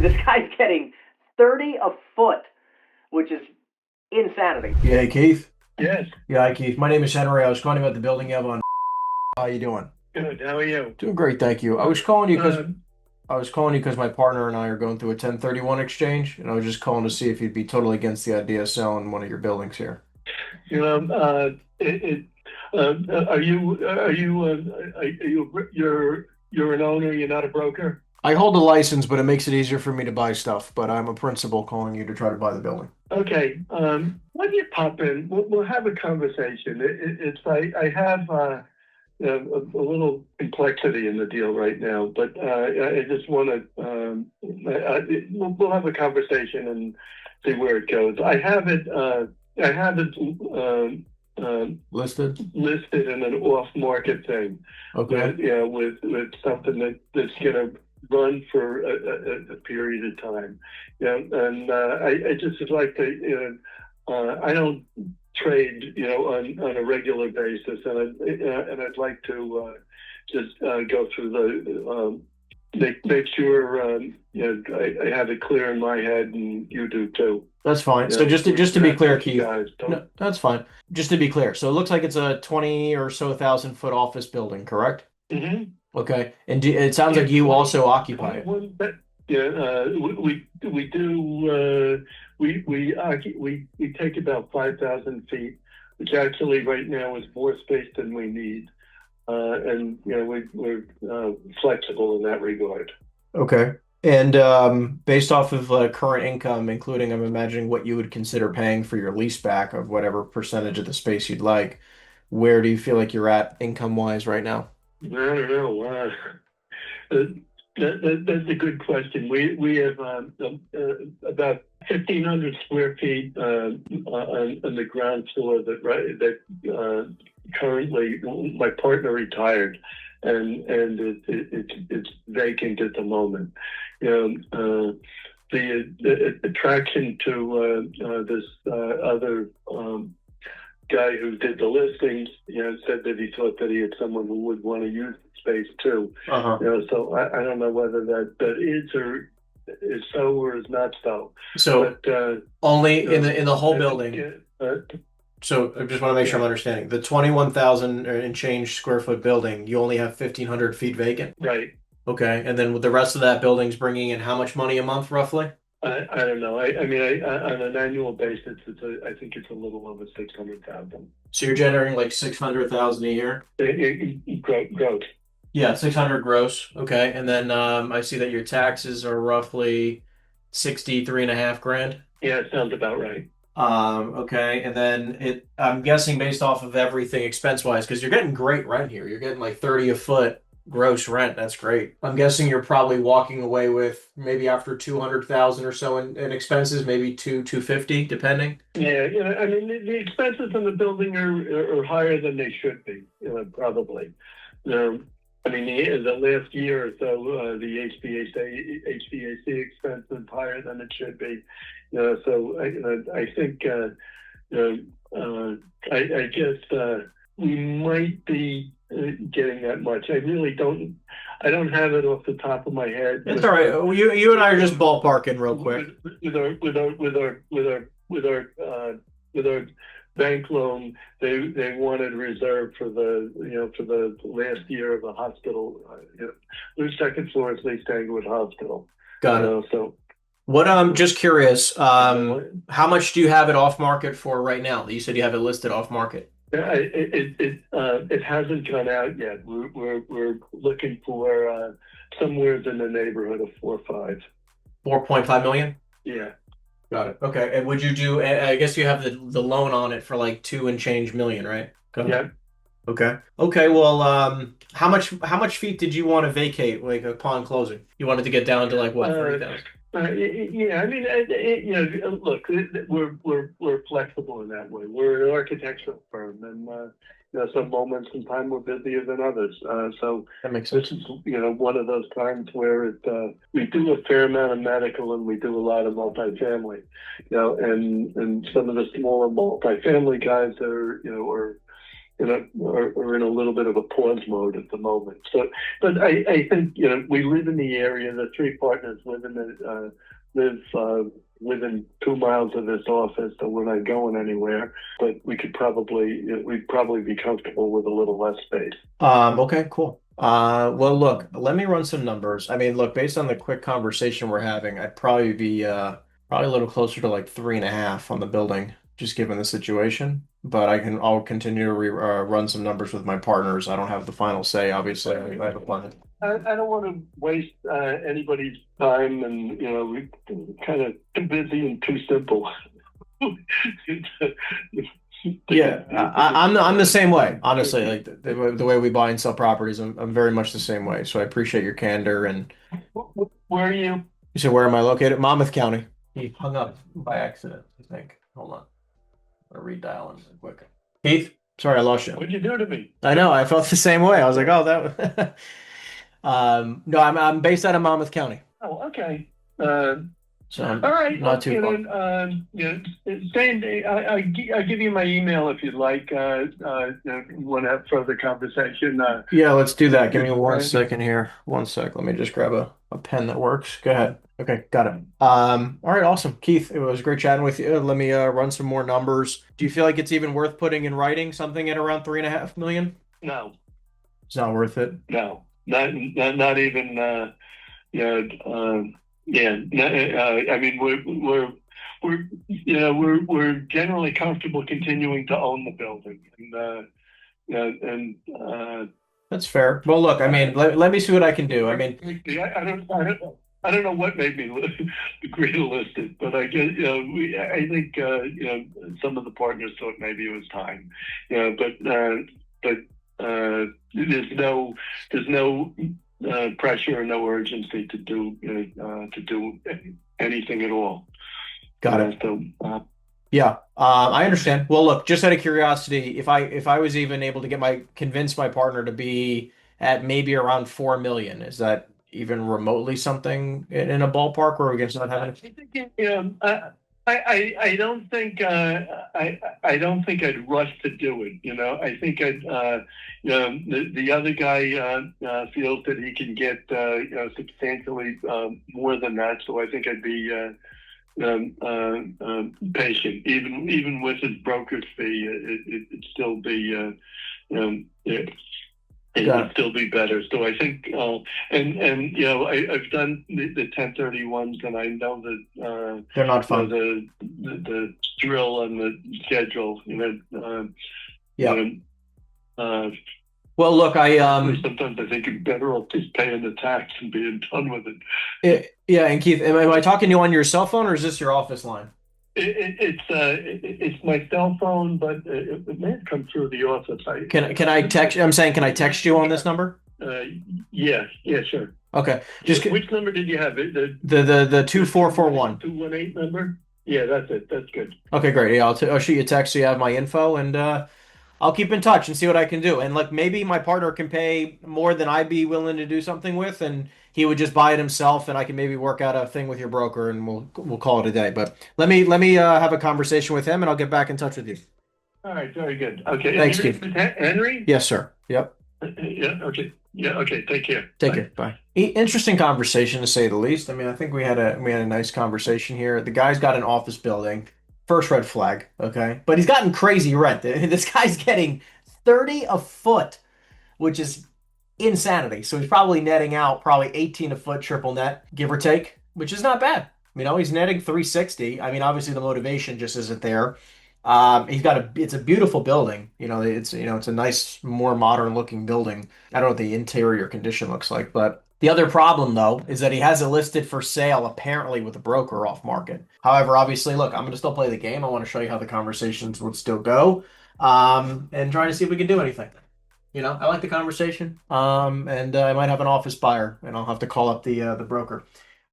this guy's getting 30 a foot, which is insanity. Yeah, hey, Keith. Yes, Yeah, hi, Keith. My name is Henry. I was calling about the building you have on. How you doing? good. How are you? Doing great, thank you. Um, I was calling you because my partner and I are going through a 1031 exchange, and I was just calling to see if you'd be totally against the idea of selling one of your buildings here. you know, you're an owner. You're not a broker. I hold a license, but it makes it easier for me to buy stuff. But I'm a principal calling you to try to buy the building. Okay. Why don't you pop in? We'll have a conversation. I have a little complexity in the deal right now, but I just want to. We'll have a conversation and see where it goes. I have it. I have it. Listed? Listed in an off-market thing. Okay. With something that's going to run for a period of time. And I just would like to, I don't trade, on a regular basis, and I'd like to just go through make sure, I have it clear in my head, and you do too. That's fine. So Yeah, just to be clear, Keith. guys don't. No, that's fine. Just to be clear. So it looks like it's a 20 or so thousand foot office building, correct? Mm-hmm. Okay. And it sounds like you also occupy it. We do. We take about 5,000 feet, which actually right now is more space than we need, and we're flexible in that regard. Okay. And based off of current income, including I'm imagining what you would consider paying for your lease back of whatever percentage of the space you'd like, where do you feel like you're at income wise right now? I don't know. That's a good question. We have about 1,500 square feet on the ground floor that currently my partner retired, and it's vacant at the moment. The attraction to this other guy who did the listings, said that he thought that he had someone who would want to use the space too. Uh-huh. So I don't know whether that is or is so or is not so. So But only in the whole I building. think, So I just want to make sure I'm understanding. The 21,000 and change square foot building, you only have 1,500 feet vacant? right. Okay. And then with the rest of that building's bringing in how much money a month roughly? I don't know. I mean, on an annual basis, I think it's a little over 600,000. So you're generating like 600,000 a year? Gross. Yeah, 600 gross. Okay. And then I see that your taxes are roughly 63 and a half grand. Yeah, it sounds about right. Okay. And then I'm guessing based off of everything expense wise, because you're getting great rent here. You're getting like 30 a foot gross rent. That's great. I'm guessing you're probably walking away with maybe after 200,000 or so in expenses, maybe 250, depending. Yeah, I mean, the expenses in the building are higher than they should be, probably. I mean, the last year or so, the HVAC expense is higher than it should be. So I think, I guess we might be getting that much. I don't have it off the top of my head. It's all right. You and I are just ballparking real quick. With our bank loan, they wanted reserve for the last year of the hospital. The second floor is Lee Stangwood Hospital. Got it. So What I'm just curious, how much do you have it off market for right now? You said you have it listed off market. it hasn't gone out yet. We're looking for somewhere in the neighborhood of 4 or 5. 4.5 million? Yeah. Got it. Okay. And would you do, I guess you have the loan on it for like 2 and change million, right? Yeah. Okay. Okay. Well, how much feet did you want to vacate like upon closing? You wanted to get down to like what, 30,000? Yeah, I mean, look, we're flexible in that way. We're an architectural firm, and some moments in time we're busier than others. So That makes this sense. is, one of those times where we do a fair amount of medical and we do a lot of multifamily. And some of the smaller multifamily guys are are in a little bit of a pause mode at the moment. So, but I think we live in the area. The three partners live within 2 miles of this office, so we're not going anywhere. But we'd probably be comfortable with a little less space. Okay, cool. Well, look, let me run some numbers. I mean, look, based on the quick conversation we're having, I'd probably be probably a little closer to like 3.5 on the building, just given the situation. But I'll continue to run some numbers with my partners. I don't have the final say, obviously. I have a plan. I don't want to waste anybody's time, and we're kind of too busy and too simple. Yeah, I'm the same way, honestly. Like the way we buy and sell properties, I'm very much the same way. So I appreciate your candor. And Where are you? you said, where am I located? Monmouth County. He hung up by accident, I think. Hold on. I'll redial him real quick. Keith, sorry, I lost you. What'd you do to me? I know, I felt the same way. I was like, oh, that. No, I'm based out of Monmouth County, Oh, okay. so I'm All right. not too far. Same day. I'll give you my email if you'd like. Want to have further conversation? Yeah, let's do that. Give me 1 second here. 1 sec. Let me just grab a pen that works. Go ahead. Okay, got it. All right, awesome. Keith, it was great chatting with you. Let me run some more numbers. Do you feel like it's even worth putting in writing something at around 3.5 million? No, It's not worth it. no, not even. Yeah. I mean, we're generally comfortable continuing to own the building, and That's fair. Well, look, I mean, let me see what I can do. I mean, I don't know what made me agree to list it, but I guess I think some of the partners thought maybe it was time. But there's no pressure or no urgency to do anything at all. got it. So, Yeah, I understand. Well, look, just out of curiosity, if I was even able to convince my partner to be at maybe around 4 million, is that even remotely something in a ballpark where we can start having? I don't think I don't think I'd rush to do it. I think the other guy feels that he can get substantially more than that. So I think I'd be patient, even with his broker's fee. It'd still be it would still be better. So I think, I've done the 1031s, and I know that They're not fun. The drill and the schedule. Yeah. Well, look, sometimes I think you're better off just paying the tax and being done with it. Yeah, and Keith, am I talking to you on your cell phone, or is this your office line? It's my cell phone, but it may have come through the office. Can I text? I'm saying, can I text you on this number? Yeah, sure. Okay. Which number did you have? The 2441 218 number. Yeah, that's it. That's good. Okay, great. Yeah, I'll shoot you a text so you have my info, and I'll keep in touch and see what I can do. And like maybe my partner can pay more than I'd be willing to do something with, and he would just buy it himself, and I can maybe work out a thing with your broker, and we'll call it a day. But let me have a conversation with him, and I'll get back in touch with you. All right, very good. Okay, thanks, Keith. Henry. Yes, sir. Yep. Yeah. Okay. Yeah. Okay. Take care. Take care. Bye. Interesting conversation, to say the least. I mean, I think we had a nice conversation here. The guy's got an office building. First red flag, okay? But he's gotten crazy rent. This guy's getting 30 a foot, which is insanity. So he's probably netting out 18 a foot triple net, give or take, which is not bad. He's netting 360. I mean, obviously the motivation just isn't there. It's a beautiful building. It's a nice, more modern looking building. I don't know what the interior condition looks like, but the other problem, though, is that he has it listed for sale, apparently with a broker off market. However, obviously, look, I'm going to still play the game. I want to show you how the conversations would still go, and try to see if we can do anything. I like the conversation, and I might have an office buyer, and I'll have to call up the broker.